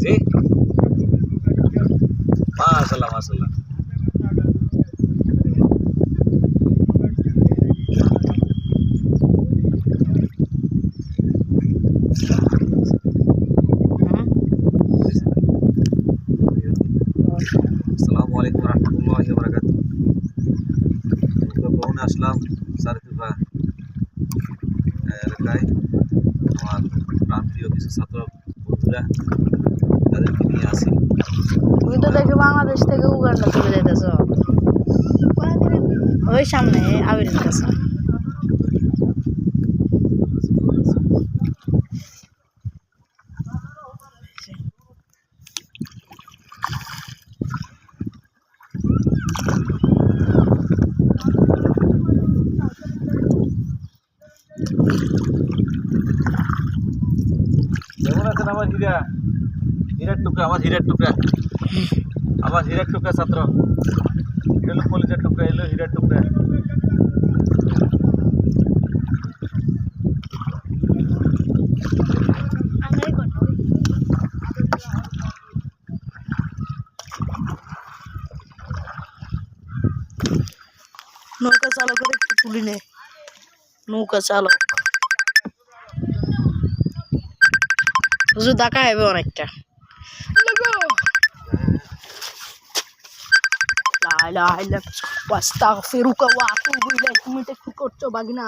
জি মাশাআল্লাহ মাশাআল্লাহ। আসসালামু আলাইকুম রহমতুল্লাহি ওয়া বারাকাতুহু। ভ্রমণে আসলাম সারকুফা এলাকায়। আমার প্রান্তীয় কিছু ছাত্র বন্ধুরা তাদেরকে নিয়ে আসি। তুমি তো দেখি বাংলাদেশ থেকে উগান্ডা চলে যাইতেছ, ওই সামনে আবিরের কাছে। কেমন আছেন আমার হীরার টুকরা, আমার হীরার টুকরা, আমার হীরার টুকরা ছাত্র। এটা হলো কলিজার টুকরা, এলো হীরার টুকরা। নৌকা চালকের একটু তুলি নে, নৌকা চালক হুজুর দেখা হবে অনেকটা। লা ইলাহা ইল্লাল্লাহ ওয়াস্তাগফিরুকা ওয়া আতুবু ইলাইক। তুমি তো কি করছো বাগিনা?